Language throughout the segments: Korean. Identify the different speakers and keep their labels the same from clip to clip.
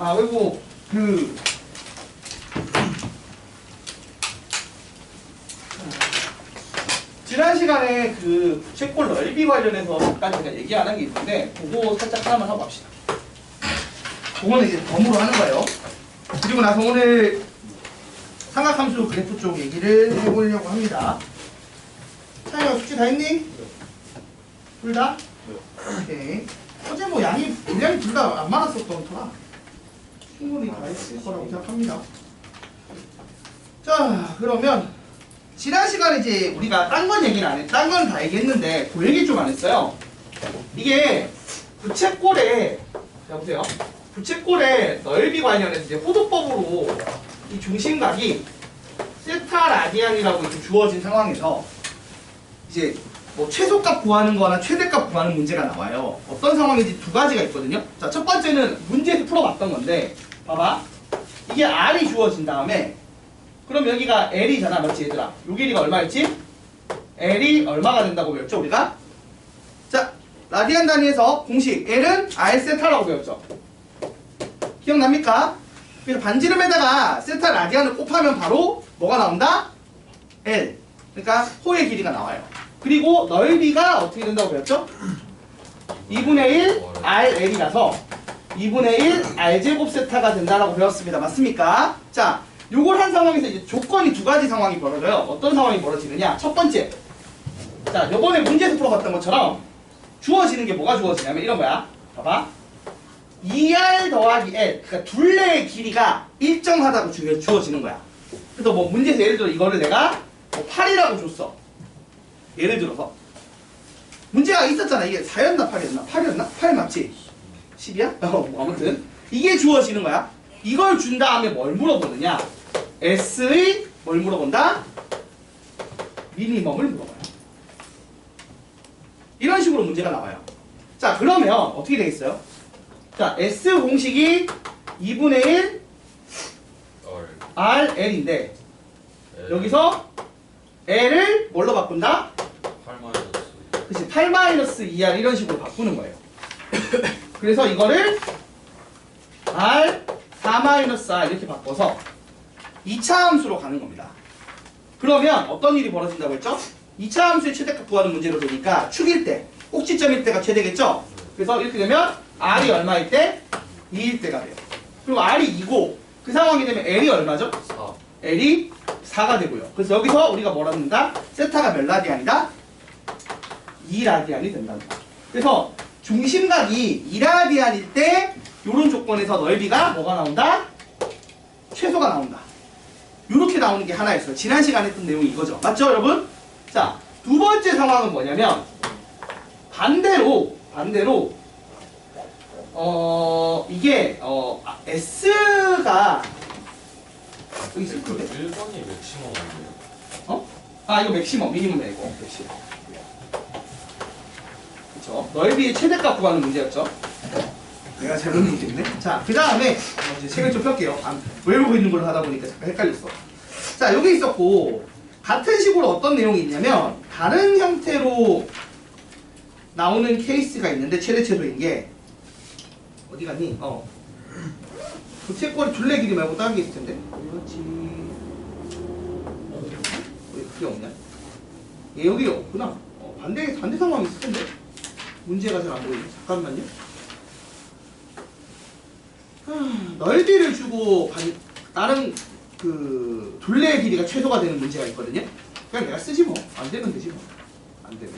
Speaker 1: 아, 그리고 지난 시간에 부채꼴 넓이 관련해서 잠깐 제가 얘기 안 한 게 있는데 그거 살짝 하나만 하고 갑시다. 그거는 이제 덤으로 하는 거예요. 그리고 나서 오늘 삼각함수 그래프 쪽 얘기를 해보려고 합니다. 차이가 숙제 다 했니? 둘 다? 오케이. 어제 뭐 분량이 둘 다 안 많았었던 터라 충분히 다 했을 거라고 생각합니다. 자, 그러면 지난 시간에 이제 우리가 딴 건 얘기는 안 했, 딴 건 다 얘기했는데 그 얘기 좀 안 했어요. 이게 부채꼴의, 자 보세요. 부채꼴의 넓이 관련해서 이제 호도법으로 이 중심각이 세타 라디안이라고 이렇게 주어진 상황에서 이제 뭐 최소값 구하는 거나 최대값 구하는 문제가 나와요. 어떤 상황인지 두 가지가 있거든요. 자, 첫 번째는 문제에서 풀어봤던 건데 봐봐. 이게 R이 주어진 다음에 그럼 여기가 L이잖아. 맞지 얘들아? 요 길이가 얼마였지? L이 얼마가 된다고 배웠죠 우리가? 자, 라디안 단위에서 공식 L은 R 세타라고 배웠죠. 기억납니까? 그래서 반지름에다가 세타 라디안을 곱하면 바로 뭐가 나온다? L. 그러니까 호의 길이가 나와요. 그리고 넓이가 어떻게 된다고 배웠죠? 2분의 1 RL이라서 2분의 1 R제곱 세타가 된다라고 배웠습니다. 맞습니까? 자, 요걸 한 상황에서 이제 조건이 두 가지 상황이 벌어져요. 어떤 상황이 벌어지느냐? 첫 번째. 자, 요번에 문제에서 풀어봤던 것처럼 주어지는 게 뭐가 주어지냐면 이런 거야. 봐봐. 2R 더하기 L. 그러니까 둘레의 길이가 일정하다고 주어지는 거야. 그래서 뭐 문제에서 예를 들어 이거를 내가 뭐 8이라고 줬어. 예를 들어서 문제가 있었잖아. 이게 4였나 8이었나? 8이었나? 8 맞지? 10이야? 뭐 아무튼 이게 주어지는 거야. 이걸 준 다음에 뭘 물어보느냐? S의 뭘 물어본다? 미니멈을 물어봐요. 이런 식으로 문제가 나와요. 자, 그러면 어떻게 되겠어요? 자, S 공식이 2분의 1 RL인데 여기서 L을 뭘로 바꾼다?
Speaker 2: 8-2.
Speaker 1: 그치, 8-2R 이런 식으로 바꾸는 거예요. 그래서 이거를 R 4-R 이렇게 바꿔서 2차 함수로 가는 겁니다. 그러면 어떤 일이 벌어진다고 했죠? 2차 함수의 최대값 구하는 문제로 되니까 축일 때, 꼭지점일 때가 최대겠죠? 그래서 이렇게 되면 R이 얼마일 때? 2일 때가 돼요. 그리고 R이 2고 그 상황이 되면 L이 얼마죠?
Speaker 2: 4.
Speaker 1: L이 4가 되고요. 그래서 여기서 우리가 뭐라 는다? 세타가 몇 라디안이다? 2라디안이 된단다. 그래서 중심각이 2라디안일 때 이런 조건에서 넓이가 뭐가 나온다? 최소가 나온다. 이렇게 나오는 게 하나였어요. 지난 시간에 했던 내용이 이거죠. 맞죠 여러분? 자, 두 번째 상황은 뭐냐면 반대로 이게 S가 여기 있을 텐데.
Speaker 2: 1번이 맥시멈 아니에요?
Speaker 1: 어? 아, 이거 맥시멈, 미니멈 이거 맥시멈. 그쵸? 넓이의 최대값 구하는 문제였죠. 내가 잘못 얘기했네. 자, 그 다음에 이제 책을 좀 펼게요. 외우고 있는 걸로 하다 보니까 잠깐 헷갈렸어. 자, 여기 있었고 같은 식으로 어떤 내용이 있냐면 다른 형태로 나오는 케이스가 있는데 최대 최소인 게 어디 갔니? 부채꼴이 둘레 길이 말고 다른 게 있을 텐데. 그렇지. 왜 그게 없냐? 얘 여기 없구나. 반대 상황이 있을 텐데. 문제가 잘 안 보이네. 잠깐만요. 넓이를 주고 다른 그 둘레의 길이가 최소가 되는 문제가 있거든요. 그냥 내가 쓰지 뭐. 안 되면 되지 뭐. 안 되면.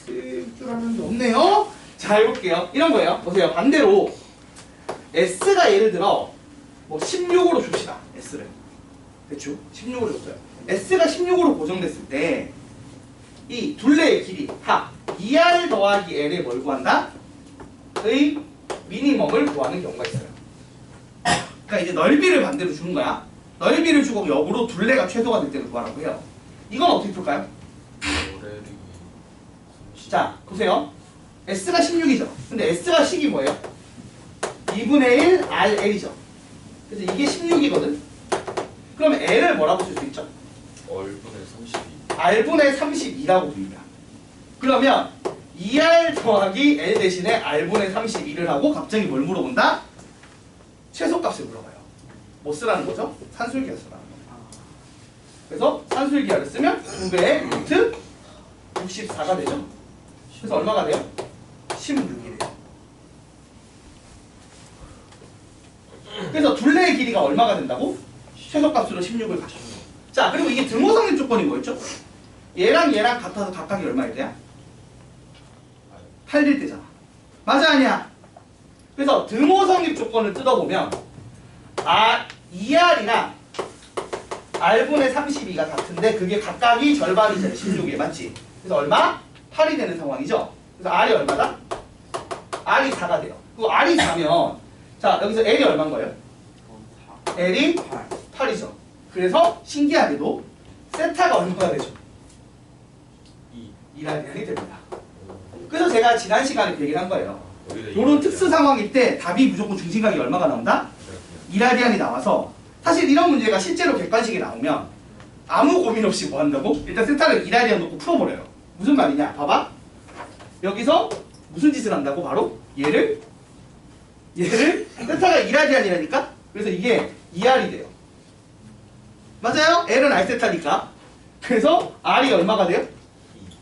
Speaker 1: 쓸 줄 아는데 없네요. 자, 해볼게요. 이런 거예요. 보세요. 반대로 S가 예를 들어 뭐 16으로 줍시다. S를. 대충 16으로 줬어요. S가 16으로 고정됐을 때 이 둘레의 길이 합 2R 더하기 L에 뭘 구한다? 의 미니멈을 구하는 경우가 있어요. 그러니까 이제 넓이를 반대로 주는 거야. 넓이를 주고 역으로 둘레가 최소가 될 때를 구하라고 해요. 이건 어떻게 풀까요? 자, 보세요. S가 16이죠. 근데 S가 식이 뭐예요? 2분의 1 RL이죠. 그래서 이게 16이거든. 그러면 L을 뭐라고 쓸 수 있죠?
Speaker 2: R분의 32.
Speaker 1: R분의 32라고 부릅니다. 그러면 2R 더하기 L 대신에 R분의 32를 하고 갑자기 뭘 물어본다? 최소값을 물어봐요. 뭐 쓰라는 거죠? 산술기하 쓰라는 거예요. 그래서 산술기하를 쓰면 2배의 루트 64가 되죠. 그래서 얼마가 돼요? 16이 돼요. 그래서 둘레의 길이가 얼마가 된다고? 최소값으로 16을 가져. 자, 그리고 이게 등호성립 조건이 뭐였죠? 얘랑 얘랑 같아서 각각이 얼마일 때야? 8일 때잖아. 맞아, 아니야? 그래서 등호성립 조건을 뜯어보면 ER이랑 R분의 32가 같은데 그게 각각이 절반이잖아. 16에 맞지? 그래서 얼마? 8이 되는 상황이죠. 그래서 R이 얼마다? R이 4가 돼요. 그리고 R이 4면 자, 여기서 L이 얼마인 거예요? L이 8이죠. 그래서 신기하게도 세타가 얼마가 되죠? 2라디안이 됩니다. 그래서 제가 지난 시간에 그 얘기를 한 거예요. 이런 특수 상황일 때 답이 무조건 중심각이 얼마가 나온다? 2라디안이 나와서 사실 이런 문제가 실제로 객관식이 나오면 아무 고민 없이 뭐 한다고? 일단 세타를 2라디안 놓고 풀어버려요. 무슨 말이냐? 봐봐. 여기서 무슨 짓을 한다고? 바로 얘를 세타가 2라디안이라니까? 그래서 이게 2R이 돼요. 맞아요? L은 R세타니까. 그래서 R이 얼마가 돼요?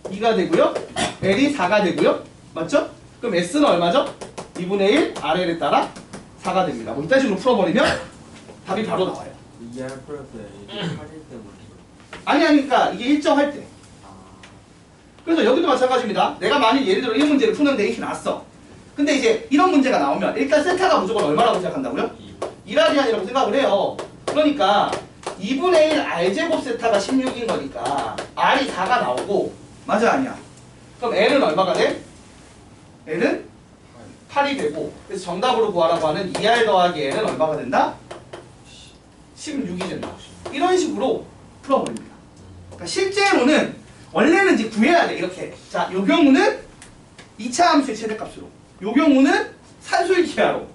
Speaker 1: 2가 되고요. L이 4가 되고요. 맞죠? 그럼 S는 얼마죠? 2분의 1 RL에 따라 4가 됩니다. 뭐 이딴 식으로 풀어버리면 답이 바로 나와요.
Speaker 3: 2R 플러스 L이 8일 때문에.
Speaker 1: 아니, 그러니까 이게 일정할 때. 그래서 여기도 마찬가지입니다. 내가 만일 예를 들어 이 문제를 푸는데 이렇게 났어. 근데 이제 이런 문제가 나오면 일단 세타가 무조건 얼마라고 생각한다고요? 2라디안이라고 생각을 해요. 그러니까 2분의 1 R제곱 세타가 16인 거니까 R이 4가 나오고 맞아, 아니야? 그럼 L은 얼마가 돼? L은 8이 되고 그래서 정답으로 구하라고 하는 2R 더하기 L은 얼마가 된다? 16이 된다. 이런 식으로 풀어버립니다. 그러니까 실제로는 원래는 이제 구해야 돼. 이렇게. 자, 요 경우는 2차 함수의 최대값으로 요 경우는 산술기하로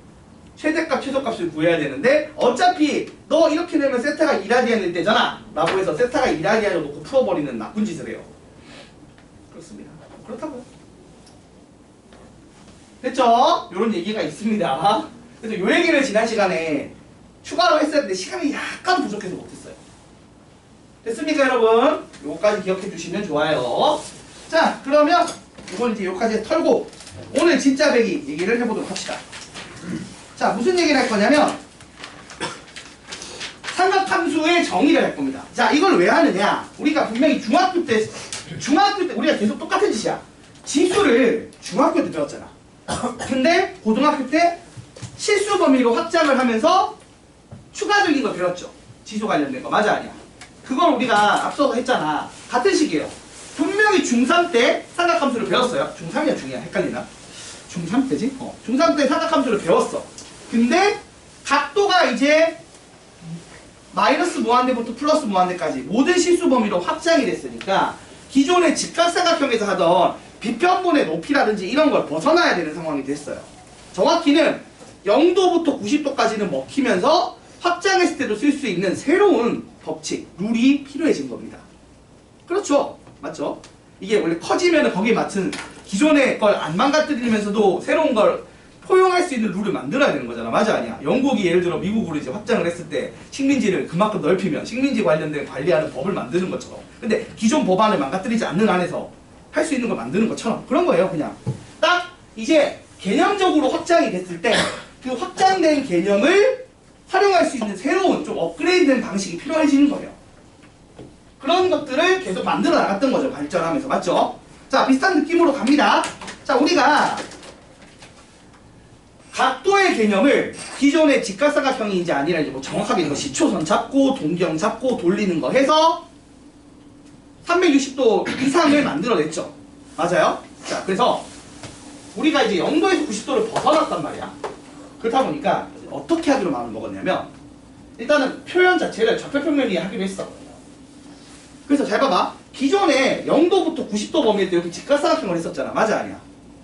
Speaker 1: 최대값, 최소값을 구해야 되는데 어차피 너 이렇게 내면 세타가 2라디안일 때잖아 라고 해서 세타가 2라디안을 놓고 풀어버리는 나쁜 짓을 해요. 그렇습니다. 그렇다고요. 됐죠? 요런 얘기가 있습니다. 그래서 요 얘기를 지난 시간에 추가로 했어야 했는데 시간이 약간 부족해서 못했어요. 됐습니까, 여러분? 요거까지 기억해 주시면 좋아요. 자, 그러면 이건 이제 요까지 털고 오늘 진짜 배기 얘기를 해보도록 합시다. 자, 무슨 얘기를 할 거냐면 삼각함수의 정의를 할 겁니다. 자, 이걸 왜 하느냐? 우리가 분명히 중학교 때 우리가 계속 똑같은 짓이야. 지수를 중학교 때 배웠잖아. 근데 고등학교 때 실수 범위로 확장을 하면서 추가적인 걸 배웠죠. 지수 관련된 거. 맞아, 아니야? 그걸 우리가 앞서서 했잖아. 같은 시기예요. 분명히 중3 때 삼각함수를 배웠어요. 중3이야, 중2야? 헷갈리나? 중3 때지? 중3 때 삼각함수를 배웠어. 근데 각도가 이제 마이너스 무한대부터 플러스 무한대까지 모든 실수 범위로 확장이 됐으니까 기존의 직각삼각형에서 하던 비편분의 높이라든지 이런 걸 벗어나야 되는 상황이 됐어요. 정확히는 0도부터 90도까지는 먹히면서 확장했을 때도 쓸 수 있는 새로운 법칙, 룰이 필요해진 겁니다. 그렇죠? 맞죠? 이게 원래 커지면 거기에 맞춘 기존의 걸 안 망가뜨리면서도 새로운 걸 포용할 수 있는 룰을 만들어야 되는 거잖아. 맞아, 아니야? 영국이 예를 들어 미국으로 이제 확장을 했을 때 식민지를 그만큼 넓히면 식민지 관련된 관리하는 법을 만드는 것처럼. 근데 기존 법안을 망가뜨리지 않는 안에서 할 수 있는 걸 만드는 것처럼 그런 거예요. 그냥 딱 이제 개념적으로 확장이 됐을 때 그 확장된 개념을 활용할 수 있는 새로운 좀 업그레이드된 방식이 필요해지는 거예요. 그런 것들을 계속 만들어 나갔던 거죠. 발전하면서. 맞죠? 자, 비슷한 느낌으로 갑니다. 자, 우리가 각도의 개념을 기존의 직각삼각형이 아니라 이제 뭐 정확하게 이거 시초선 잡고 동경 잡고 돌리는 거 해서 360도 이상을 만들어냈죠. 맞아요? 자, 그래서 우리가 이제 0도에서 90도를 벗어났단 말이야. 그렇다 보니까 어떻게 하기로 마음을 먹었냐면 일단은 표현 자체를 좌표평면이 하기로 했어. 그래서 잘 봐봐. 기존에 0도부터 90도 범위일 때 이렇게 직각삼각형을 했었잖아. 맞아, 아니야?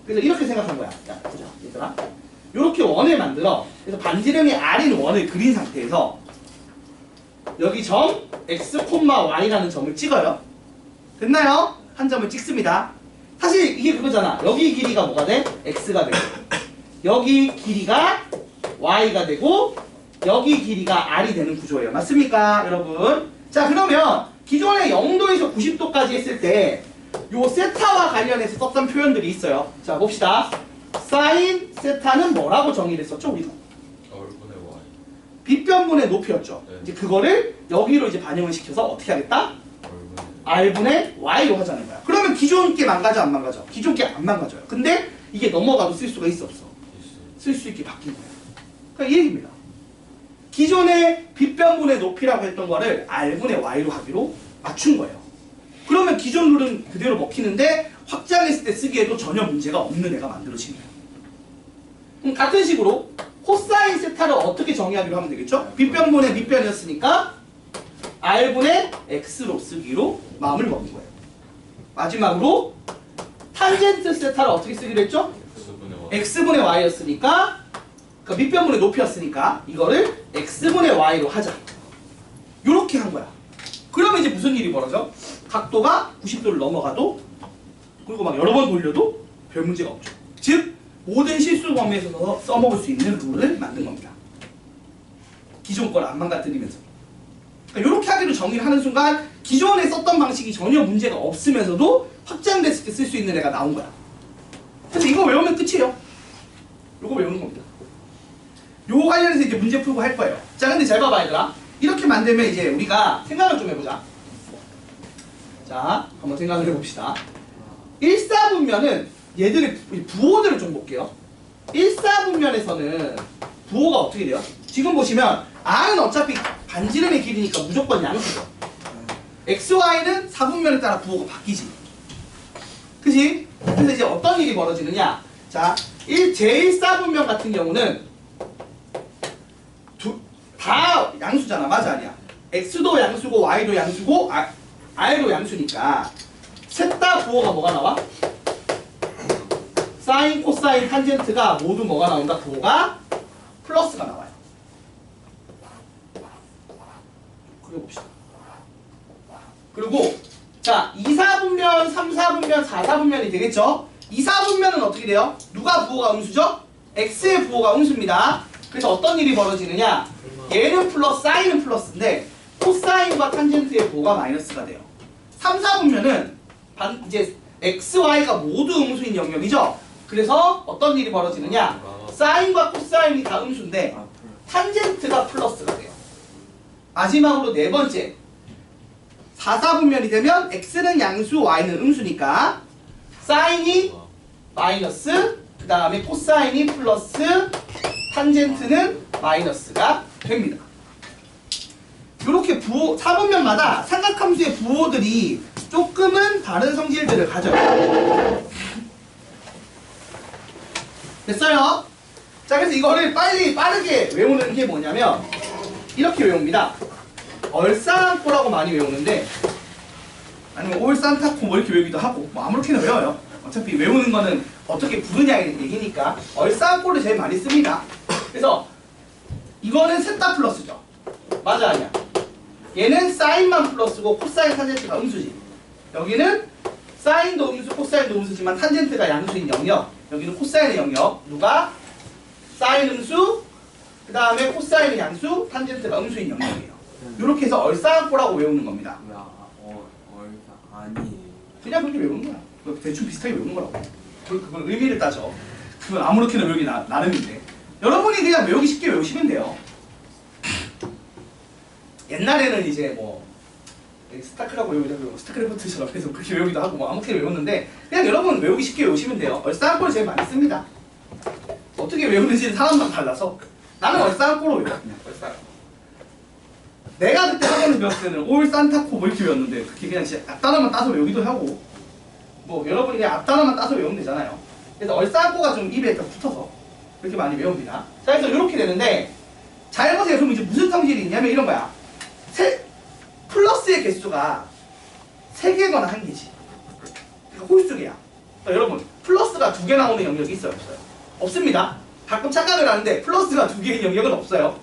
Speaker 1: 그래서 이렇게 생각한 거야. 야, 보자, 얘들아. 이렇게 원을 만들어. 그래서 반지름이 R인 원을 그린 상태에서 여기 점 x, y라는 점을 찍어요. 됐나요? 한 점을 찍습니다. 사실 이게 그거잖아. 여기 길이가 뭐가 돼? x가 되고 여기 길이가 y가 되고 여기 길이가 R이 되는 구조예요. 맞습니까, 여러분? 자, 그러면 기존에 0도에서 90도까지 했을 때 요 세타와 관련해서 썼던 표현들이 있어요. 자, 봅시다. 사인 세타는 뭐라고 정의를 했었죠, 우리가?
Speaker 2: R분의 Y.
Speaker 1: 빗변분의 높이였죠.
Speaker 2: 네.
Speaker 1: 이제 그거를 여기로 이제 반영을 시켜서 어떻게 하겠다?
Speaker 2: R분의
Speaker 1: R분의 Y로 하자는 거야. 그러면 기존 게 망가져, 안 망가져? 기존 게 안 망가져요. 근데 이게 넘어가도 쓸 수가 있어, 없어? 쓸 수 있게 바뀐 거예요. 그러니까 이 얘기입니다. 기존의 빗변분의 높이라고 했던 거를 R분의 Y로 하기로 맞춘 거예요. 그러면 기존 룰은 그대로 먹히는데 확장했을 때 쓰기에도 전혀 문제가 없는 애가 만들어지는 거예요. 그럼 같은 식으로 코사인 세타를 어떻게 정의하기로 하면 되겠죠? 빗변분의 밑변이었으니까 R분의 X로 쓰기로 마음을 먹은 거예요. 마지막으로 탄젠트 세타를 어떻게 쓰기로 했죠?
Speaker 2: X분의 Y.
Speaker 1: X분의 Y였으니까 그 밑변분의 높이였으니까 이거를 X분의 Y로 하자. 요렇게 한 거야. 그러면 이제 무슨 일이 벌어져? 각도가 90도를 넘어가도 그리고 막 여러 번 돌려도 별 문제가 없죠. 즉 모든 실수 범위에서 써먹을 수 있는 룰을 만든 겁니다. 기존 걸 안 망가뜨리면서. 그러니까 이렇게 하기로 정의를 하는 순간 기존에 썼던 방식이 전혀 문제가 없으면서도 확장됐을 때 쓸 수 있는 애가 나온 거야. 그래서 이거 외우면 끝이에요. 이거 외우는 겁니다. 요거 관련해서 이제 문제 풀고 할 거예요. 자, 근데 잘 봐봐, 얘들아. 이렇게 만들면 이제 우리가 생각을 좀 해보자. 자, 한번 생각을 해봅시다. 1사분면은 얘들의 부호들을 좀 볼게요. 1사분면에서는 부호가 어떻게 돼요? 지금 보시면 R은 어차피 반지름의 길이니까 무조건 양수죠. XY는 4분면에 따라 부호가 바뀌지. 그치? 그래서 이제 어떤 일이 벌어지느냐? 자, 제1사분면 같은 경우는 다 양수잖아. 맞아, 아니야? X도 양수고 Y도 양수고 R도 양수니까 셋 다 부호가 뭐가 나와? 사인, 코사인, 탄젠트가 모두 뭐가 나온다? 부호가 플러스가 나와요. 그려봅시다. 그리고 자, 2사분면, 3사분면, 4사분면이 되겠죠? 2사분면은 어떻게 돼요? 누가 부호가 음수죠? X의 부호가 음수입니다. 그래서 어떤 일이 벌어지느냐? 얘는 플러스, 사인은 플러스인데 코사인과 탄젠트의 부호가 마이너스가 돼요. 3, 4분면은 이제 X, Y가 모두 음수인 영역이죠? 그래서 어떤 일이 벌어지느냐? 사인과 코사인이 다 음수인데 탄젠트가 플러스가 돼요. 마지막으로 네 번째 4, 4분면이 되면 X는 양수, Y는 음수니까 사인이 마이너스, 그 다음에 코사인이 플러스, 탄젠트는 마이너스가 됩니다. 이렇게 부호, 4분면마다 삼각함수의 부호들이 조금은 다른 성질들을 가져요. 됐어요? 자, 그래서 이거를 빠르게 외우는 게 뭐냐면 이렇게 외웁니다. 얼싸안고라고 많이 외우는데 아니면 올산타코 뭐 이렇게 외우기도 하고 뭐 아무렇게나 외워요. 어차피 외우는 거는 어떻게 부르냐의 얘기니까 얼싸안고를 제일 많이 씁니다. 그래서 이거는 셋 다 플러스죠. 맞아, 아니야? 얘는 사인만 플러스고 코사인, 탄젠트가 음수지. 여기는 사인도 음수, 코사인도 음수지만 탄젠트가 양수인 영역. 여기는 코사인의 영역. 누가? 사인 음수, 그 다음에 코사인의 양수, 탄젠트가 음수인 영역이에요. 이렇게 해서 얼싸안고라고 외우는 겁니다.
Speaker 3: 아니.
Speaker 1: 그냥 그렇게 외우는 거야. 대충 비슷하게 외우는 거라고. 그건 의미를 따져. 그건 아무렇게나 외우기 나름인데. 여러분이 그냥 외우기 쉽게 외우시면 돼요. 옛날에는 이제 뭐 스타크라고 외우자고 스타크래프트처럼 해서 그렇게 외우기도 하고 뭐 아무렇게나 외웠는데 그냥 여러분 외우기 쉽게 외우시면 돼요. 얼싸안고를 제일 많이 씁니다. 어떻게 외우는지는 사람마다 달라서 나는 얼싸안고로 외워. 그냥 얼싸안고. 내가 그때 학원을 배웠을 때는 올 산타코 뭐 이렇게 외웠는데 그렇게 그냥 진짜 앞단어만 따서 외우기도 하고 뭐 여러분이 그냥 앞단어만 따서 외우면 되잖아요. 그래서 얼싸안고가 좀 입에 좀 붙어서 그렇게 많이 외웁니다. 자, 그래서 이렇게 되는데 잘 보세요. 그럼 이제 무슨 성질이 있냐면 이런 거야. 플러스의 개수가 3개거나 1개지. 그러니까 홀수 개야. 그러니까 여러분 플러스가 2개 나오는 영역이 있어요, 없어요? 없습니다. 가끔 착각을 하는데 플러스가 2개인 영역은 없어요.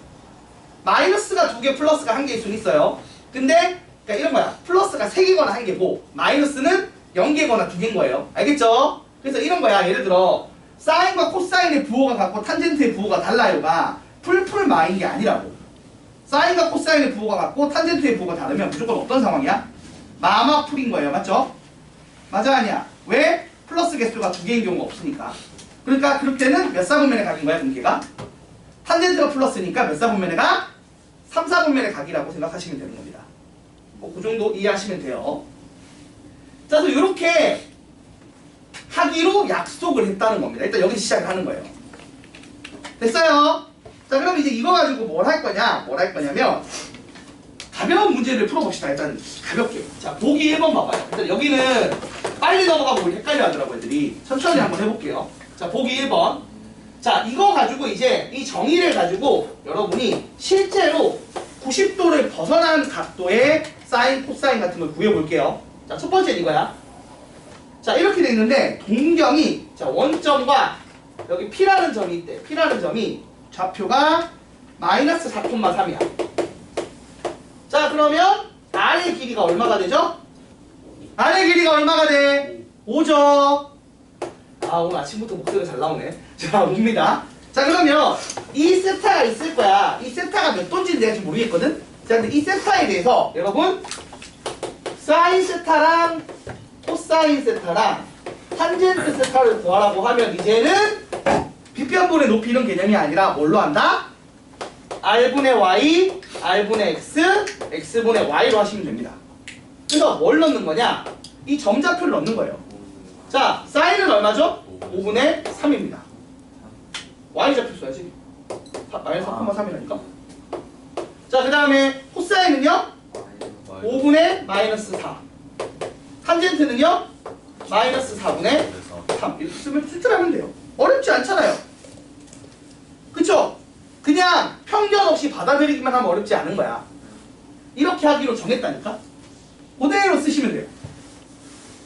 Speaker 1: 마이너스가 2개, 플러스가 1개일 수는 있어요. 근데 그러니까 이런 거야. 플러스가 3개거나 1개고 마이너스는 0개거나 2개인 거예요. 알겠죠? 그래서 이런 거야. 예를 들어 사인과 코사인의 부호가 같고 탄젠트의 부호가 달라요가 풀풀 마인 게 아니라고. 사인과 코사인의 부호가 같고 탄젠트의 부호가 다르면 무조건 어떤 상황이야? 마마 풀인 거예요. 맞죠? 맞아 아니야? 왜? 플러스 개수가 두 개인 경우가 없으니까. 그러니까 그럴 때는 몇 사분면의 각인 거야? 분계가? 탄젠트가 플러스니까 몇 사분면의 각? 3, 4분면의 각이라고 생각하시면 되는 겁니다. 뭐 그 정도 이해하시면 돼요. 자, 그래서 이렇게 하기로 약속을 했다는 겁니다. 일단 여기 시작을 하는 거예요. 됐어요? 자, 그럼 이제 이거 가지고 뭘 할 거냐? 뭘 할 거냐면 가벼운 문제를 풀어봅시다. 일단 가볍게. 자, 보기 1번 봐봐요. 일단 여기는 빨리 넘어가고 헷갈려 하더라고 애들이. 천천히 한번 해볼게요. 자, 보기 1번. 자, 이거 가지고 이제 이 정의를 가지고 여러분이 실제로 90도를 벗어난 각도의 사인, 코사인 같은 걸 구해볼게요. 자, 첫 번째는 이거야. 자, 이렇게 돼 있는데 동경이 자, 원점과 여기 P라는 점이 있대. P라는 점이 좌표가 마이너스 4,3이야. 자, 그러면 R의 길이가 얼마가 되죠? R의 길이가 얼마가 돼? 5죠. 아, 오늘 아침부터 목소리가 잘 나오네. 자, 옵니다. 자, 그러면 이 세타가 있을 거야. 이 세타가 몇 도인지는 내가 지금 모르겠거든? 자, 근데 이 세타에 대해서 여러분 사인 세타랑 코사인 세타랑 탄젠트 세타를 구하라고 하면 이제는 빗변분의 높이 이런 개념이 아니라 뭘로 한다? R분의 Y, R분의 X, X분의 Y로 하시면 됩니다. 그래서 뭘 넣는 거냐? 이 점좌표를 넣는 거예요. 자, 사인은 얼마죠? 5분의 3입니다. Y좌표 써야지. 마이너스 4,3이라니까. 자, 그 다음에 코사인은요? 5분의 마이너스 4. 탄젠트는요? 마이너스 4분의 3. 이렇게 쓰면 숫자를 하면 돼요. 어렵지 않잖아요. 그쵸? 그냥 편견 없이 받아들이기만 하면 어렵지 않은 거야. 이렇게 하기로 정했다니까? 그대로 쓰시면 돼요.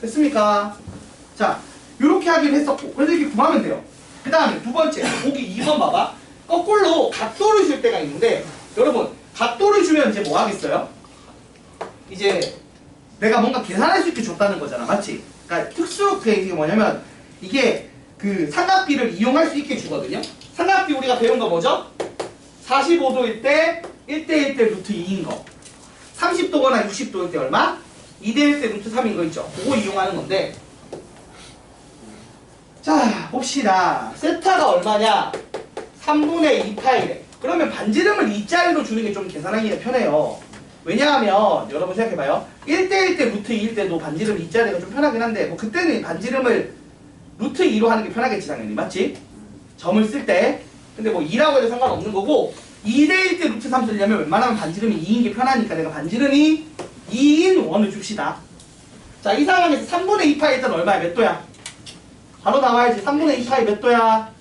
Speaker 1: 됐습니까? 자, 이렇게 하기로 했었고 그래서 이렇게 구하면 돼요. 그 다음에 두 번째, 보기 2번 봐봐. 거꾸로 각도를 줄 때가 있는데 여러분, 각도를 주면 이제 뭐 하겠어요? 이제 내가 뭔가 계산할 수 있게 줬다는 거잖아. 맞지? 그러니까 특수 이게 뭐냐면 이게 그 삼각비를 이용할 수 있게 주거든요. 삼각비 우리가 배운 거 뭐죠? 45도일 때 1대1 때 루트 2인 거, 30도거나 60도일 때 얼마? 2대1 때 루트 3인 거 있죠? 그거 이용하는 건데, 자 봅시다. 세타가 얼마냐? 3분의 2파이래. 그러면 반지름을 2짜리로 주는 게 좀 계산하기가 편해요. 왜냐하면 여러분 생각해봐요. 1대1 때 루트 2일 때도 반지름 2짜리가 좀 편하긴 한데 뭐 그때는 반지름을 루트 2로 하는 게 편하겠지 당연히. 맞지? 점을 쓸 때. 근데 뭐 2라고 해도 상관없는 거고 2대1 때 루트 3 쓰려면 웬만하면 반지름이 2인 게 편하니까 내가 반지름이 2인 원을 줍시다. 자, 이 상황에서 3분의 2파이 일단 얼마야? 몇 도야? 바로 나와야지. 3분의 2파이 몇 도야?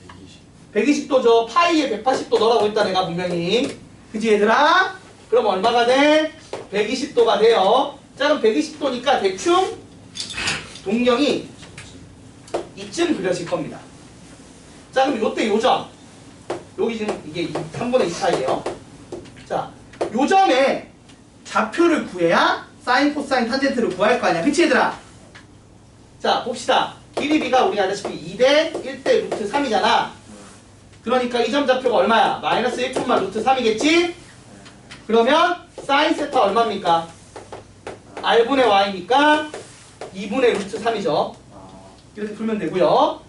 Speaker 1: 120도죠. 파이에 180도 넣으라고 했다 내가 분명히. 그치 얘들아? 그럼 얼마가 돼? 120도가 돼요. 자, 그럼 120도니까 대충 동경이 이쯤 그려질 겁니다. 자, 그럼 요때 요점. 여기 지금 이게 3분의 2파이에요. 자, 요점에 좌표를 구해야 사인, 코사인, 탄젠트를 구할 거 아니야. 그치 얘들아? 자, 봅시다. 길이 B가 우리가 알다시피 2대 1대 루트 3이잖아. 그러니까 이 점 좌표가 얼마야? 마이너스 1콤마 루트 3이겠지? 그러면 사인 세타 얼마입니까? R분의 Y니까 2분의 루트 3이죠. 이렇게 풀면 되고요.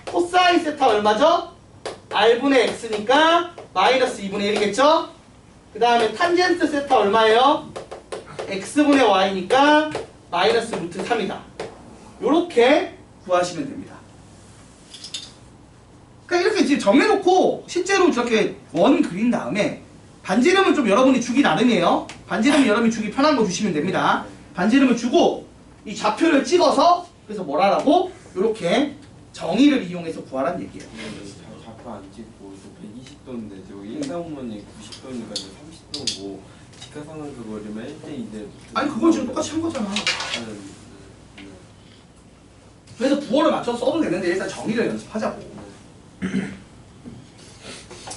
Speaker 1: 코사인 세타 얼마죠? R분의 X니까 마이너스 2분의 1이겠죠? 그 다음에 탄젠트 세타 얼마예요? X분의 Y니까 마이너스 루트 3이다. 요렇게 구하시면 됩니다. 그러니까 이렇게 지금 정해놓고 실제로 저렇게 원 그린 다음에 반지름은 좀 여러분이 주기 나름이에요. 반지름은 여러분이 주기 편한 거 주시면 됩니다. 반지름을 주고 이 좌표를 찍어서 그래서 뭘 하라고? 요렇게 정의를 이용해서 구하라는 얘기예요.
Speaker 3: 좌표 안 찍고 120도인데 저기 1사분면이 90도니까 30도 뭐 직사상은 그거리면 1대2대
Speaker 1: 아니 그걸 지금 똑같이 한 거잖아. 그래서 부호를 맞춰서 써도 되는데 일단 정의를 연습하자고.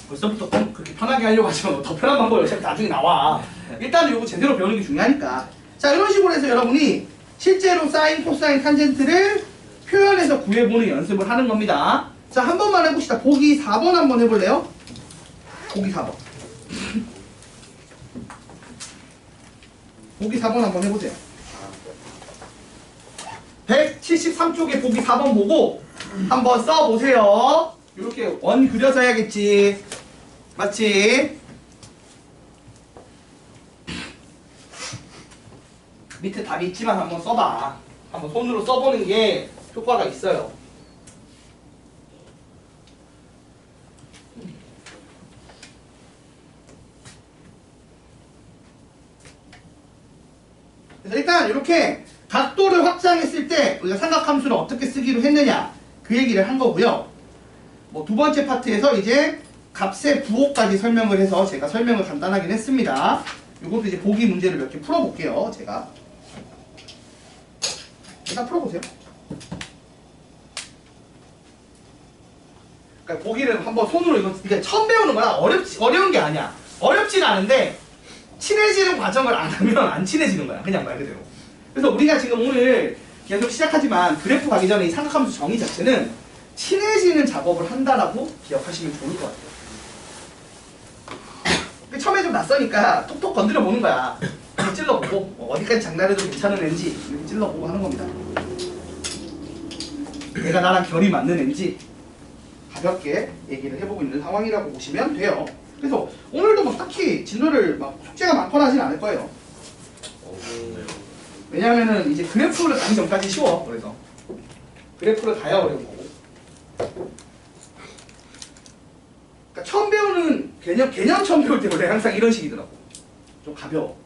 Speaker 1: 벌써부터 그렇게 편하게 하려고 하지만 더 편한 방법이 어차피 나중에 나와. 일단은 요거 제대로 배우는 게 중요하니까. 자, 이런 식으로 해서 여러분이 실제로 사인, 코사인, 탄젠트를 표현해서 구해보는 연습을 하는 겁니다. 자, 한 번만 해봅시다. 보기 4번 한번 해볼래요? 보기 4번. 보기 4번 한번 해보세요. 173쪽에 보기 4번 보고 한번 써보세요. 이렇게 원 그려서 해야겠지. 맞지? 밑에 답이 있지만 한번 써봐. 한번 손으로 써보는 게 효과가 있어요. 그래서 일단 이렇게 각도를 확장했을 때 우리가 삼각함수를 어떻게 쓰기로 했느냐 그 얘기를 한 거고요. 뭐 두 번째 파트에서 이제 값의 부호까지 설명을 해서 제가 설명을 간단하긴 했습니다. 이것도 이제 보기 문제를 몇 개 풀어볼게요. 제가 일단 풀어보세요. 그러니까 보기를 한번 손으로 이거 처음 배우는 거라 어려운 게 아니야. 어렵진 않은데 친해지는 과정을 안 하면 안 친해지는 거야. 그냥 말 그대로. 그래서 우리가 지금 오늘 계속 시작하지만 그래프 가기 전에 이 삼각함수 정의 자체는 친해지는 작업을 한다라고 기억하시면 좋을 것 같아요. 처음에 좀 낯서니까 톡톡 건드려 보는 거야. 이렇게 찔러보고 어디까지 장난해도 괜찮은 앤지 이렇게 찔러보고 하는 겁니다. 얘가 나랑 결이 맞는 앤지 가볍게 얘기를 해보고 있는 상황이라고 보시면 돼요. 그래서 오늘도 막 딱히 진도를 막 숙제가 많거나 하진 않을 거예요. 왜냐하면은 이제 그래프를 가기 전까지 쉬워. 그래서 그래프를 가야 어려운 거고. 그러니까 처음 배우는 개념 처음 배울 때 원래 항상 이런 식이더라고. 좀 가벼워.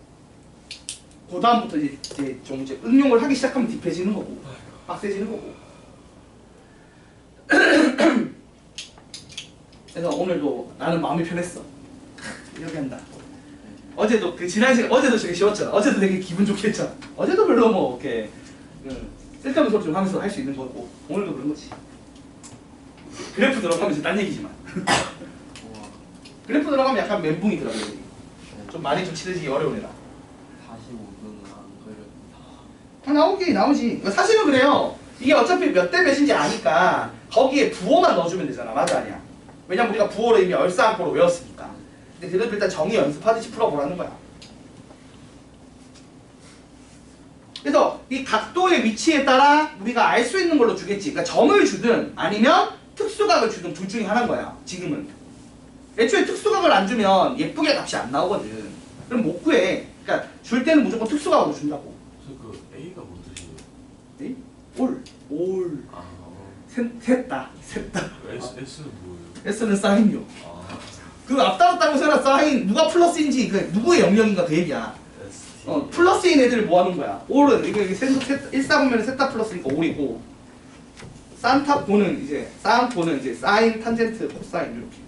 Speaker 1: 그 다음부터 이제 좀 이제 응용을 하기 시작하면 딥해지는 거고, 빡세지는 거고. 그래서 오늘도 나는 마음이 편했어. 이렇게 한다. 어제도 그 지난 시간 어제도 되게 쉬웠잖아. 어제도 되게 기분 좋게 했잖아. 어제도 별로 뭐 이렇게 쓸데없는 소리 좀 하면서 할 수 있는 거고 오늘도 그런 거지. 그래프 들어가면 이제 딴 얘기지만. 그래프 들어가면 약간 멘붕이더라고. 좀 많이 좀 친해지기 어려운 애라.
Speaker 3: 45도는 안 걸렸다.
Speaker 1: 나오긴 나오지. 사실은 그래요. 이게 어차피 몇 대 몇인지 아니까 거기에 부호만 넣어주면 되잖아. 맞아 아니야? 왜냐면 우리가 부호를 이미 얼싸안고로 외웠으니까. 근데 그래도 일단 정의 연습하듯이 풀어보라는 거야. 그래서 이 각도의 위치에 따라 우리가 알 수 있는 걸로 주겠지. 그러니까 점을 주든 아니면 특수각을 주든 둘 중에 하나인 거야. 지금은. 애초에 특수각을 안 주면 예쁘게 값이 안 나오거든. 그럼 못 구해. 그러니까 줄 때는 무조건 특수각으로 준다고.
Speaker 2: 그 A가 뭔 뜻이에요?
Speaker 1: 네? 올.
Speaker 2: 아,
Speaker 1: 셋다.
Speaker 2: S는 뭐예요?
Speaker 1: S는 사인요.
Speaker 2: 아,
Speaker 1: 그 앞따랐다고 생각 사인 누가 플러스인지 그 누구의 영역인가 그 얘기야.
Speaker 2: ST.
Speaker 1: 플러스인 애들을 뭐 하는 거야? 올은 이게 1사분면에 셋다 플러스니까 올이고 산타포는 이제 사인, 탄젠트, 코사인 이렇게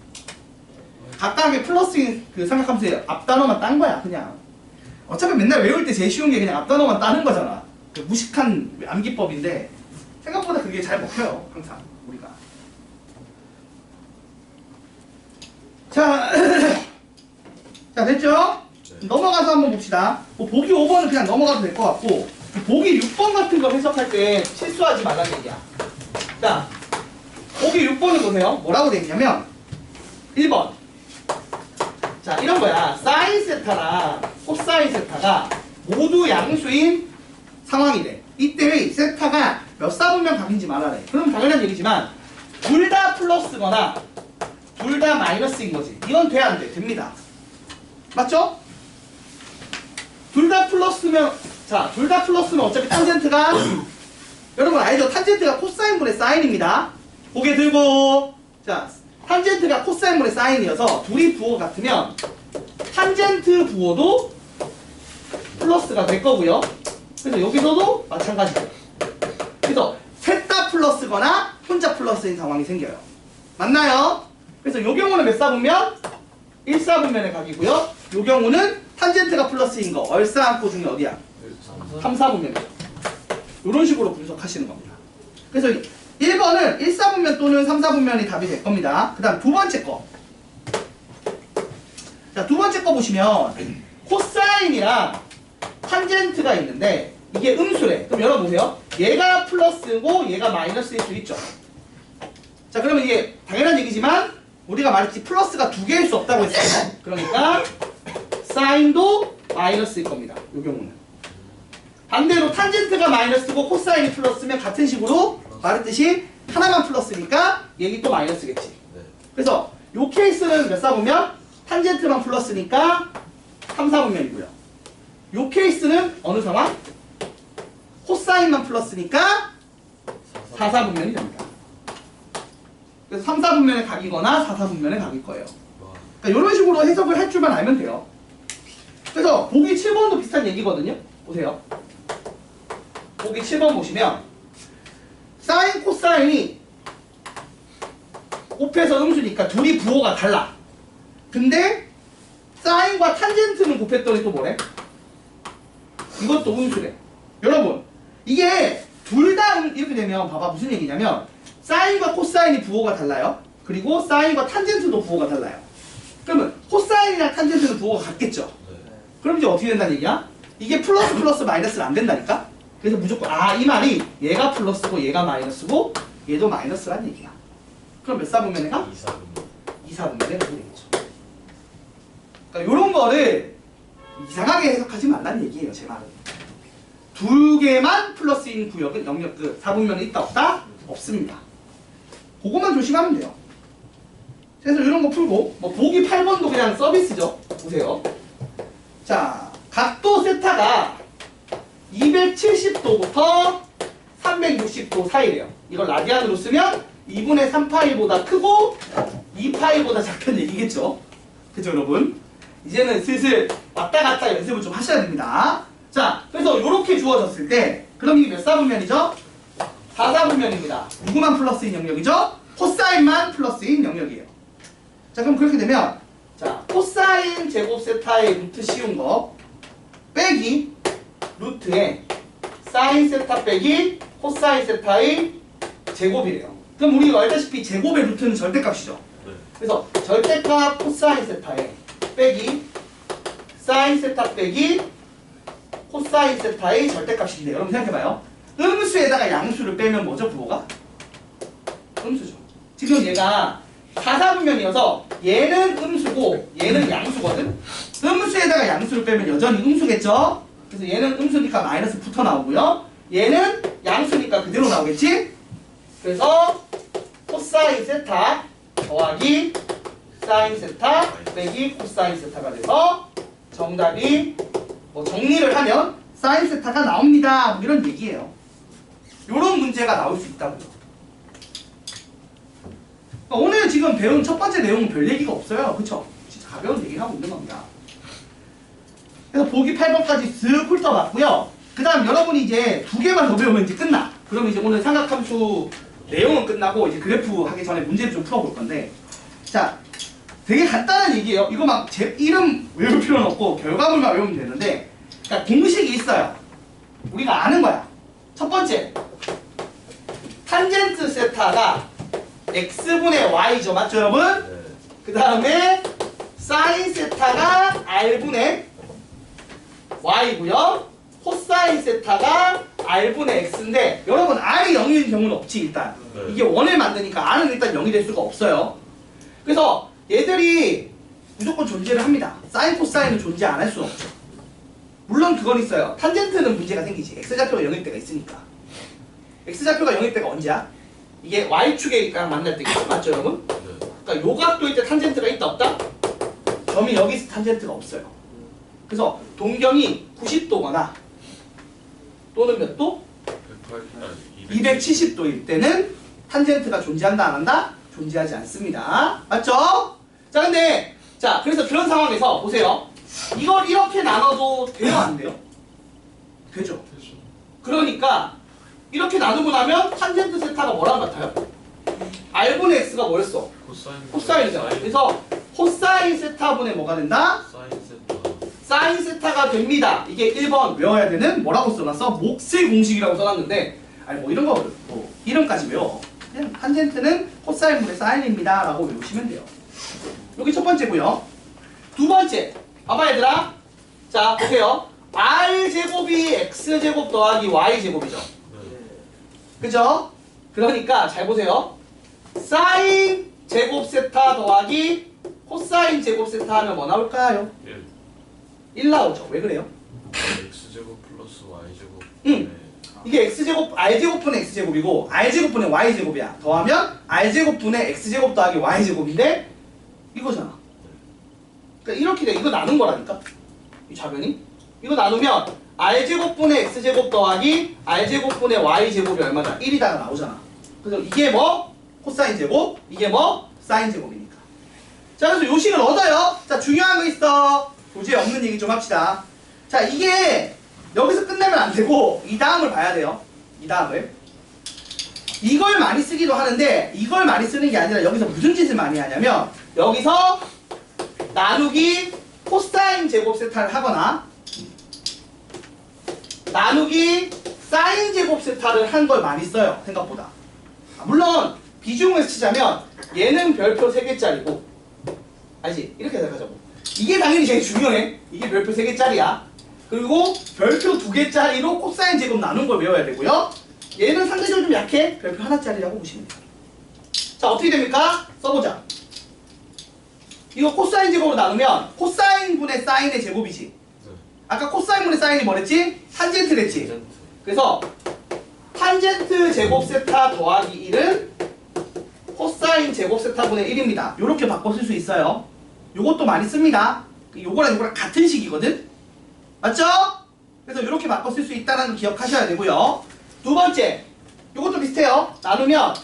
Speaker 1: 각각의 플러스인 그 삼각함수의 앞단어만 딴 거야 그냥. 어차피 맨날 외울 때 제일 쉬운 게 그냥 앞단어만 따는 거잖아. 그 무식한 암기법인데 생각보다 그게 잘 먹혀요 항상 우리가. 자, 자 됐죠? 넘어가서 한번 봅시다. 뭐 보기 5번은 그냥 넘어가도 될 것 같고 보기 6번 같은 거 해석할 때 실수하지 말라는 얘기야. 자, 보기 6번을 보세요. 뭐라고 돼 있냐면 1번. 자, 이런 거야. 사인 세타랑 코사인 세타가 모두 양수인 상황이래. 이때 세타가 몇 사분면 각인지 말하래. 그럼 당연한 얘기지만 둘 다 플러스거나 둘 다 마이너스인 거지. 이건 돼 안 돼? 됩니다. 맞죠? 둘 다 플러스면 둘 다 플러스면 어차피 탄젠트가 여러분 알죠? 탄젠트가 코사인분의 사인입니다. 고개 들고 자 탄젠트가 코사인분의 사인이어서 둘이 부호가 같으면 탄젠트 부호도 플러스가 될 거고요. 그래서 여기서도 마찬가지죠. 그래서 셋 다 플러스거나 혼자 플러스인 상황이 생겨요. 맞나요? 그래서 요 경우는 몇 사분면? 1사분면의 각이고요. 요 경우는 탄젠트가 플러스인 거 얼싸안고 중에 어디야? 3, 4분면이죠. 이런 식으로 분석하시는 겁니다. 그래서 1번은 1사분면 또는 3, 4분면이 답이 될 겁니다. 그 다음 두 번째 거. 자, 두 번째 거 보시면 코사인이랑 탄젠트가 있는데 이게 음수래. 그럼 열어보세요. 얘가 플러스고 얘가 마이너스일 수 있죠. 자, 그러면 이게 당연한 얘기지만 우리가 말했지 플러스가 두 개일 수 없다고 했어요. 그러니까 사인도 마이너스일 겁니다. 이 경우는. 반대로 탄젠트가 마이너스고 코사인이 플러스면 같은 식으로 말했듯이 하나만 플러스니까 얘기 또 마이너스겠지.
Speaker 2: 네.
Speaker 1: 그래서 이 케이스는 몇 사분면? 탄젠트만 플러스니까 3, 4분면이고요. 이 케이스는 어느 상황? 코사인만 플러스니까 4, 4분면이 됩니다. 그래서 3, 4분면의 각이거나 4, 4분면의 각일 거예요. 그러니까 이런 식으로 해석을 할 줄만 알면 돼요. 그래서 보기 7번도 비슷한 얘기거든요. 보세요. 보기 7번 보시면 사인, 코사인이 곱해서 음수니까 둘이 부호가 달라. 근데 사인과 탄젠트는 곱했더니 또 뭐래? 이것도 음수래. 여러분 이게 둘 다 이렇게 되면 봐봐 무슨 얘기냐면 사인과 코사인이 부호가 달라요. 그리고 사인과 탄젠트도 부호가 달라요. 그러면 코사인이랑 탄젠트는 부호가 같겠죠. 그럼 이제 어떻게 된다는 얘기야? 이게 플러스 플러스 마이너스는 안 된다니까? 그래서 무조건 이 말이 얘가 플러스고 얘가 마이너스고 얘도 마이너스란 얘기야. 그럼 몇 사분면에 가?
Speaker 2: 2, 4분면.
Speaker 1: 2사분면에 가게 되겠죠. 그러니까 이런 거를 이상하게 해석하지 말라는 얘기예요. 제 말은. 두 개만 플러스인 구역은 영역 그 4분면에 있다 없다? 없습니다. 그것만 조심하면 돼요. 그래서 이런 거 풀고 뭐 보기 8번도 그냥 서비스죠. 보세요. 자, 각도 세타가 270도부터 360도 사이래요. 이걸 라디안으로 쓰면 2분의 3파이보다 크고 2파이보다 작다는 얘기겠죠. 그죠 여러분? 이제는 슬슬 왔다 갔다 연습을 좀 하셔야 됩니다. 자, 그래서 이렇게 주어졌을 때 그럼 이게 몇 사분면이죠? 4사분면입니다. 누구만 플러스인 영역이죠? 코사인만 플러스인 영역이에요. 자, 그럼 그렇게 되면 자, 코사인 제곱 세타의 루트 씌운 거 빼기 루트에 사인 세타 빼기 코사인 세타의 제곱이래요. 그럼 우리가 알다시피 제곱의 루트는 절대값이죠.
Speaker 2: 네.
Speaker 1: 그래서 절대값 코사인 세타에 빼기 사인 세타 빼기 코사인 세타의 절대값인데 여러분 생각해봐요. 음수에다가 양수를 빼면 뭐죠 부호가? 음수죠. 지금 얘가 4사분면이어서 얘는 음수고 얘는 양수거든. 음수에다가 양수를 빼면 여전히 음수겠죠. 그래서 얘는 음수니까 마이너스 붙어 나오고요. 얘는 양수니까 그대로 나오겠지. 그래서 코사인 세타 더하기 사인 세타 빼기 코사인 세타가 돼서 정답이 뭐 정리를 하면 사인 세타가 나옵니다. 뭐 이런 얘기예요. 이런 문제가 나올 수 있다고요. 오늘 지금 배운 첫 번째 내용은 별 얘기가 없어요. 그쵸? 진짜 가벼운 얘기를 하고 있는 겁니다. 그래서 보기 8번까지 쓱 훑어봤고요. 그 다음 여러분이 이제 두 개만 더 배우면 이제 끝나. 그럼 이제 오늘 삼각함수 내용은 끝나고 이제 그래프 하기 전에 문제를 좀 풀어볼 건데 자, 되게 간단한 얘기예요. 이거 막 제 이름 외울 필요는 없고 결과물만 외우면 되는데 그러니까 공식이 있어요. 우리가 아는 거야. 첫 번째 탄젠트 세타가 x분의 y죠. 맞죠 여러분?
Speaker 2: 네.
Speaker 1: 그 다음에 사인 세타가 r분의 y고요. 코사인 세타가 r분의 x인데 여러분 r이 0일 경우는 없지 일단.
Speaker 2: 네.
Speaker 1: 이게 원을 만드니까 r은 일단 0이 될 수가 없어요. 그래서 얘들이 무조건 존재를 합니다. 사인 코사인은 존재 안 할 수는 없죠. 물론 그건 있어요. 탄젠트는 문제가 생기지. x좌표가 0일 때가 있으니까. x좌표가 0일 때가 언제야? 이게 y축이랑 만날 때겠죠. 맞죠 여러분?
Speaker 2: 네.
Speaker 1: 그러니까 요 각도일 때 탄젠트가 있다 없다? 점이 여기 있을 때 탄젠트가 없어요. 그래서 동경이 90도거나 또는 몇 도? 270도일 때는 탄젠트가 존재한다 안 한다? 존재하지 않습니다. 맞죠? 자 근데 자 그래서 그런 상황에서 보세요. 이걸 이렇게 나눠도 돼요 안 돼요? 되죠.
Speaker 2: 그렇죠.
Speaker 1: 그러니까 이렇게 나누고 나면 탄젠트 세타가 뭐랑 같아요? r분의 x가 뭐였어? 코사인이잖아. 그래서 코사인 세타분의 뭐가 된다?
Speaker 2: 사인 세타.
Speaker 1: 사인 세타가 됩니다. 이게 1번 외워야 되는 뭐라고 써놨어? 몫의 공식이라고 써놨는데 아니 뭐 이런 거 뭐 이름까지 외워. 그냥 탄젠트는 코사인분의 사인입니다 라고 외우시면 돼요. 여기 첫 번째고요. 두 번째 봐봐 얘들아. 자 보세요. r제곱이 x제곱 더하기 y제곱이죠. 그죠? 그러니까 잘 보세요. 사인 제곱 세타 세타 더하기 코사인 제곱 세타 하면 뭐 나올까요? 1 나오죠. 왜 그래요?
Speaker 4: x제곱 플러스 y제곱.
Speaker 1: 응. 이게 x제곱 r제곱분의 x제곱이고 r제곱분의 y제곱이야. 더하면 r제곱분의 x제곱 더하기 y제곱인데 이거잖아. 그러니까 이렇게 돼. 이거 나눈 거라니까. 이 좌변이. 이거 나누면 r제곱분의 x제곱 더하기 r제곱분의 y제곱이 얼마다? 1이다가 나오잖아. 그래서 이게 뭐? 코사인 제곱. 이게 뭐? 사인 제곱이니까. 자, 그래서 요식을 얻어요. 자, 중요한 거 있어. 도저히 없는 얘기 좀 합시다. 자, 이게 여기서 끝내면 안 되고 이 다음을 봐야 돼요. 이 다음을. 이걸 많이 쓰기도 하는데 이걸 많이 쓰는 게 아니라 여기서 무슨 짓을 많이 하냐면 여기서 나누기 코사인 제곱 세타를 하거나 나누기 사인 제곱 세타를 한 걸 많이 써요. 생각보다. 물론 비중을 치자면 얘는 별표 3개짜리고 알지? 이렇게 생각하자고. 이게 당연히 제일 중요해. 이게 별표 3개짜리야. 그리고 별표 2개짜리로 코사인 제곱 나눈 걸 외워야 되고요. 얘는 상대적으로 좀 약해. 별표 하나짜리라고 보시면 돼요. 자, 어떻게 됩니까? 써보자. 이거 코사인 제곱으로 나누면 코사인 분의 사인의 제곱이지. 아까 코사인 분의 사인이 뭐랬지? 탄젠트랬지. 그래서 탄젠트 제곱 세타 더하기 1은 코사인 제곱 세타분의 1입니다. 요렇게 바꿔 쓸 수 있어요. 요것도 많이 씁니다. 요거랑 요거랑 같은 식이거든? 맞죠? 그래서 요렇게 바꿔 쓸 수 있다는 거 기억하셔야 되고요. 두 번째, 요것도 비슷해요. 나누면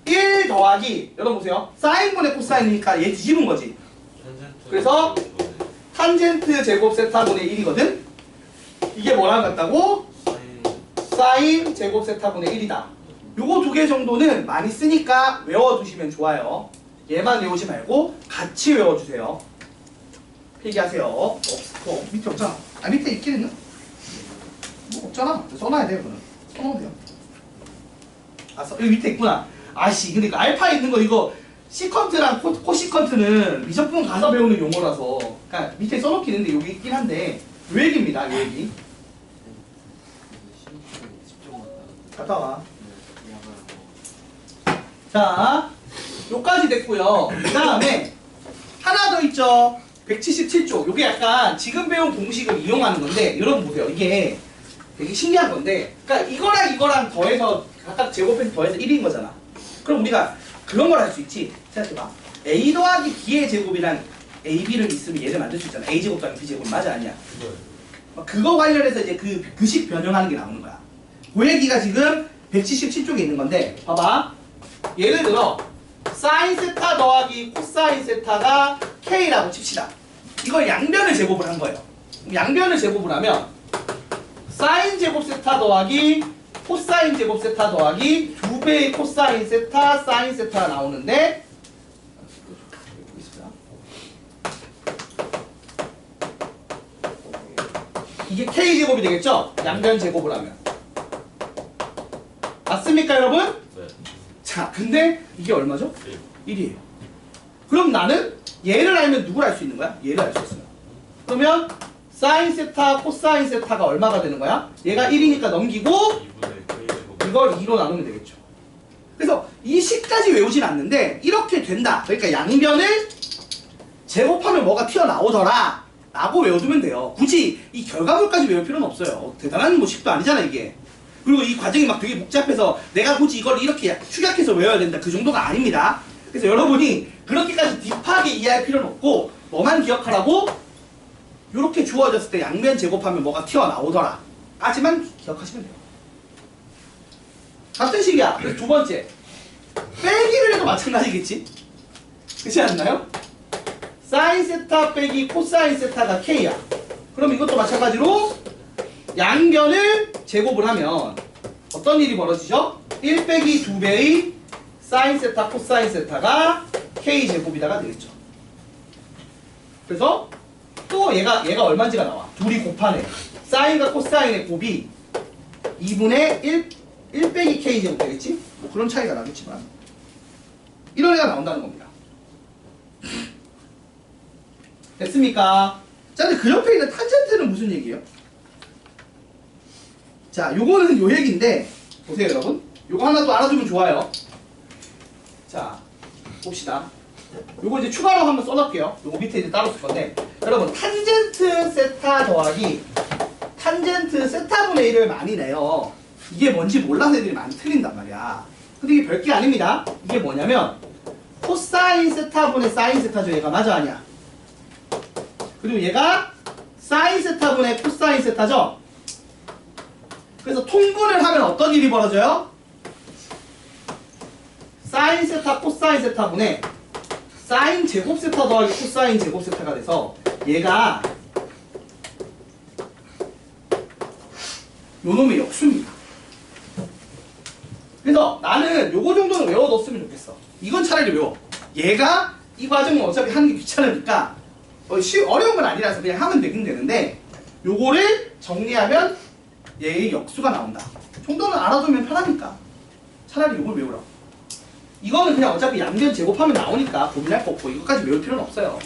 Speaker 1: 1 더하기, 여러분 보세요. 사인분의 코사인이니까 얘 뒤집은 거지. 그래서 탄젠트 제곱 세타분의 1이거든? 이게 뭐랑 같다고? 사인 제곱 세타분의 1이다. 요거 2개 정도는 많이 쓰니까 외워두시면 좋아요. 얘만 외우지 말고 같이 외워주세요. 필기하세요. 밑에 없잖아. 아, 밑에 있긴 있나? 뭐 없잖아. 써놔야 돼요, 그거는. 써놓으면 돼요. 아, 여기 밑에 있구나. 아씨, 근데 그 알파 있는 거 이거 시컨트랑 코시컨트는 미적분 가서 배우는 용어라서 그러니까 밑에 써놓긴 있는데 여기 있긴 한데 요 얘기입니다, 요 얘기. 갔다 와. 자, 요까지 됐고요. 그 다음에 하나 더 있죠. 177쪽. 요게 약간 지금 배운 공식을 이용하는 건데 여러분 보세요. 이게 되게 신기한 건데 그러니까 이거랑 더해서 각각 제곱해서 더해서 1인 거잖아. 그럼 우리가 그런 걸 할 수 있지. 생각해봐. A 더하기 B의 제곱이랑 AB를 있으면 얘를 만들 수 있잖아. A제곱 더하기 B제곱. 맞아, 아니야? 그거 관련해서 이제 그 식 변형하는 게 나오는 거야. 그 얘기가 지금 177쪽에 있는 건데 봐봐. 예를 들어 사인 세타 더하기 코사인 세타가 K라고 칩시다. 이걸 양변을 제곱을 한 거예요. 양변을 제곱을 하면 사인 제곱 세타 더하기 코사인 제곱 세타 더하기 2배의 코사인 세타 사인 세타가 나오는데 이게 K제곱이 되겠죠? 양변 제곱을 하면 맞습니까 여러분?
Speaker 4: 네.
Speaker 1: 자, 근데 이게 얼마죠? 1이에요. 그럼 나는 얘를 알면 누굴 알 수 있는 거야? 얘를 알 수 있어요. 그러면 사인 세타, 코사인 세타가 얼마가 되는 거야? 얘가 1이니까 넘기고
Speaker 4: 2분의 k제곱.
Speaker 1: 이걸 2로 나누면 되겠죠. 그래서 이 식까지 외우진 않는데 이렇게 된다. 그러니까 양변을 제곱하면 뭐가 튀어나오더라 라고 외워두면 돼요. 굳이 이 결과물까지 외울 필요는 없어요. 대단한 뭐 식도 아니잖아 이게. 그리고 이 과정이 막 되게 복잡해서 내가 굳이 이걸 이렇게 축약해서 외워야 된다 그 정도가 아닙니다. 그래서 여러분이 그렇게까지 딥하게 이해할 필요는 없고 뭐만 기억하라고 이렇게 주어졌을 때 양변 제곱하면 뭐가 튀어나오더라 까지만 기억하시면 돼요. 같은 식이야. 그래서 두 번째 빼기를 해도 마찬가지겠지? 그렇지 않나요? 사인 세타 빼기 코사인 세타가 K야. 그럼 이것도 마찬가지로 양변을 제곱을 하면 어떤 일이 벌어지죠? 1 빼기 2배의 사인 세타 코사인 세타가 K제곱이다가 되겠죠. 그래서 또 얘가 얼마인지가 나와. 둘이 곱하네. 사인과 코사인의 곱이 2분의 1 빼기 K제곱 되겠지? 뭐 그런 차이가 나겠지만 이런 애가 나온다는 겁니다. 됐습니까? 자, 근데 그 옆에 있는 탄젠트는 무슨 얘기예요? 자, 요거는 요 얘기인데 보세요 여러분. 요거 하나 또 알아두면 좋아요. 자, 봅시다. 요거 이제 추가로 한번 써놓을게요. 요거 밑에 이제 따로 쓸 건데 여러분 탄젠트 세타 더하기 탄젠트 세타분의 1을 많이 내요. 이게 뭔지 몰라서 애들이 많이 틀린단 말이야. 근데 이게 별게 아닙니다. 이게 뭐냐면 코사인 세타분의 사인 세타죠. 얘가 맞아 아니야? 그리고 얘가 사인 세타분의 코사인 세타죠. 그래서 통분을 하면 어떤 일이 벌어져요? 사인 세타 코사인 세타분의 사인 제곱 세타 더하기 코사인 제곱 세타가 돼서 얘가 요놈의 역수입니다. 그래서 나는 요거 정도는 외워뒀으면 좋겠어. 이건 차라리 외워. 얘가 이 과정은 어차피 하는 게 귀찮으니까 어려운 건 아니라서 그냥 하면 되긴 되는데 요거를 정리하면 얘의 역수가 나온다. 정도는 알아두면 편하니까 차라리 요걸 외우라고. 이거는 그냥 어차피 양변 제곱하면 나오니까 고민할 거 없고 이것까지 외울 필요는 없어요.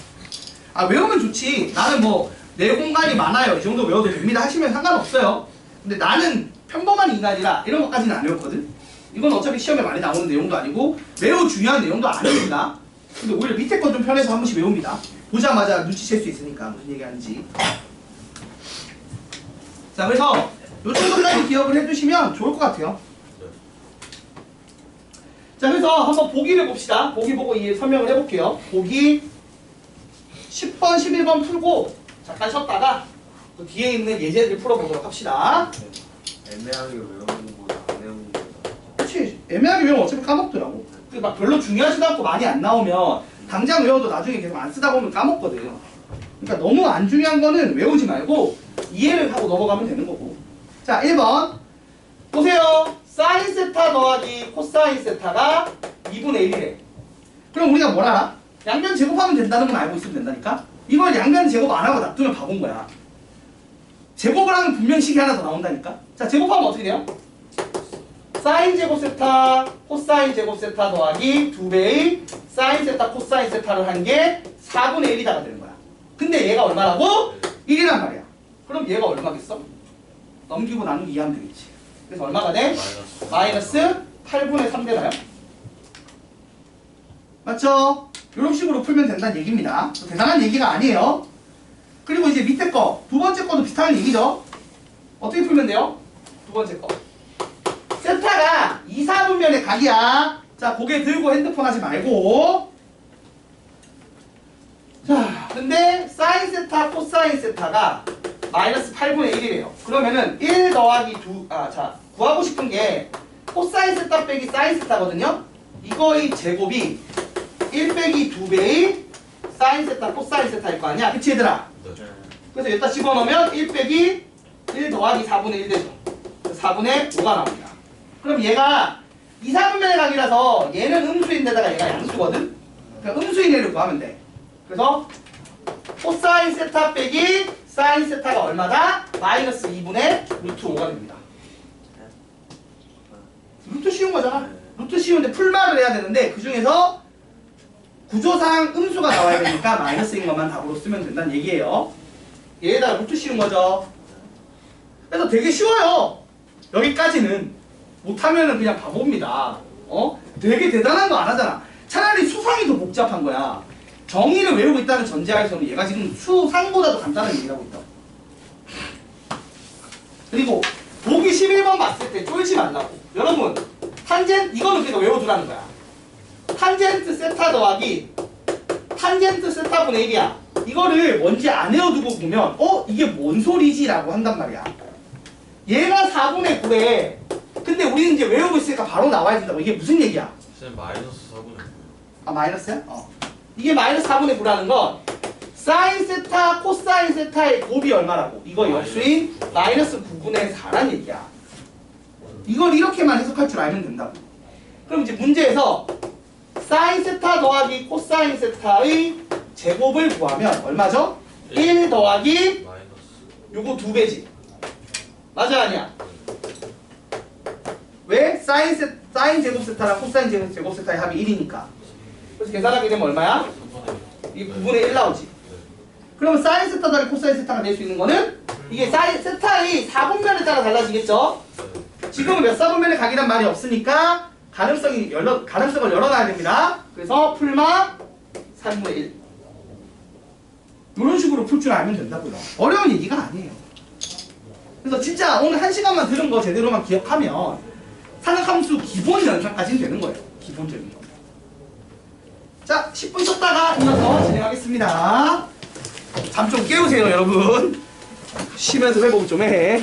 Speaker 1: 아 외우면 좋지. 나는 뭐 내 공간이 많아요. 이 정도 외워도 됩니다 하시면 상관없어요. 근데 나는 평범한 인간이라 이런 것까지는 안 외웠거든. 이건 어차피 시험에 많이 나오는 내용도 아니고 매우 중요한 내용도 아닙니다. 근데 오히려 밑에 건 좀 편해서 한 번씩 외웁니다. 보자마자 눈치챌 수 있으니까 무슨 얘기하는지. 자 그래서 요 정도까지 기억을 해두시면 좋을 것 같아요. 자 그래서 한번 보기를 봅시다. 보기 보고 이 설명을 해볼게요. 보기 10번, 11번 풀고 잠깐 쉬었다가 또 뒤에 있는 예제들 풀어보도록 합시다.
Speaker 3: 애매하게 외우는 거보다 안 외우는 거다.
Speaker 1: 그치 애매하게 외우면 어차피 까먹더라고. 막 별로 중요하지도 않고 많이 안 나오면 당장 외워도 나중에 계속 안 쓰다 보면 까먹거든. 그러니까 너무 안 중요한 거는 외우지 말고 이해를 하고 넘어가면 되는 거고. 자 1번 보세요. 사인 세타 더하기 코사인 세타가 2분의 1이래. 그럼 우리가 뭘 알아? 양변 제곱하면 된다는 건 알고 있으면 된다니까? 이걸 양변 제곱 안 하고 놔두면 바본 거야. 제곱을 하면 분명 식이 하나 더 나온다니까? 자 제곱하면 어떻게 돼요? 사인 제곱 세타 코사인 제곱 세타 더하기 2배의 사인 세타 코사인 세타를 한 게 4분의 1이다가 되는 거야. 근데 얘가 얼마라고? 1이란 말이야. 그럼 얘가 얼마겠어? 넘기고 나누기 2하면 되겠지. 그래서 얼마가 돼? 마이너스 8분의 3 되나요? 맞죠? 이런 식으로 풀면 된다는 얘기입니다. 대단한 얘기가 아니에요. 그리고 이제 밑에 거, 두 번째 거도 비슷한 얘기죠. 어떻게 풀면 돼요? 두 번째 거. 세타가 2, 4분면의 각이야. 자, 고개 들고 핸드폰 하지 말고. 자, 근데 사인 세타, 코사인 세타가 마이너스 8분의 1이래요. 그러면은 1 더하기 2, 자, 구하고 싶은 게 코사인 세타 빼기 사인 세타거든요. 이거의 제곱이 1 빼기 2배의 사인 세타, 코사인 세타일 거 아니야? 그치 얘들아? 그래서 여기다 집어넣으면 1 빼기 1 더하기 4분의 1 되죠. 4분의 5가 나옵니다. 그럼 얘가 2, 4분면의 각이라서 얘는 음수인데다가 얘가 양수거든? 그러니까 음수인 애를 구하면 돼. 그래서 코사인 세타 빼기 사인 세타가 얼마다? 마이너스 2분의 루트 5가 됩니다. 루트 쉬운 거잖아. 루트 쉬운데 풀말을 해야 되는데 그 중에서 구조상 음수가 나와야 되니까 마이너스인 것만 답으로 쓰면 된다는 얘기예요. 얘에다가 루트 씌운 거죠. 그래서 되게 쉬워요. 여기까지는. 못하면은 그냥 바보입니다. 되게 대단한 거 안 하잖아. 차라리 수상이 더 복잡한 거야. 정의를 외우고 있다는 전제하에서는 얘가 지금 수상보다도 간단한 얘기를 하고 있다. 그리고 보기 11번 봤을 때 쫄지 말라고. 여러분 탄젠트 이거는 그러니까 외워두라는 거야. 탄젠트 세타 더하기 탄젠트 세타분의 1이야. 이거를 뭔지 안 외워두고 보면 이게 뭔 소리지? 라고 한단 말이야. 얘가 4분의 9래. 근데 우리는 이제 외우고 있으니까 바로 나와야 된다고. 이게 무슨 얘기야?
Speaker 4: 쌤 마이너스 4분의 9.
Speaker 1: 아 마이너스야? 이게 마이너스 4분의 9라는 건 사인 세타, 코사인 세타의 곱이 얼마라고? 이거 역수인 마이너스 9분의 4란 얘기야. 이걸 이렇게만 해석할 줄 알면 된다고. 그럼 이제 문제에서 사인 세타 더하기 코사인 세타의 제곱을 구하면 얼마죠? 1 더하기
Speaker 4: 마이너스.
Speaker 1: 요거 2배지. 맞아 아니야? 왜? 사인 제곱 세타랑 코사인 제곱 세타의 합이 1이니까. 그래서 계산하게 되면 얼마야?
Speaker 4: 3분의 1.
Speaker 1: 이 9분의 1 나오지. 그러면 사인 세타 더하기 코사인 세타가 될 수 있는 거는 이게 세타의 4분면에 따라 달라지겠죠? 지금은 몇 4분면의 각이란 말이 없으니까 가능성을 열어놔야 됩니다. 그래서 풀마 3분의 1 이런 식으로 풀 줄 알면 된다고요. 어려운 얘기가 아니에요. 그래서 진짜 오늘 1시간만 들은 거 제대로만 기억하면 삼각함수 기본 연산까지는 되는 거예요. 기본적인 거. 자, 10분 쉬었다가 이어서 진행하겠습니다. 잠 좀 깨우세요, 여러분. 쉬면서 회복 좀 해.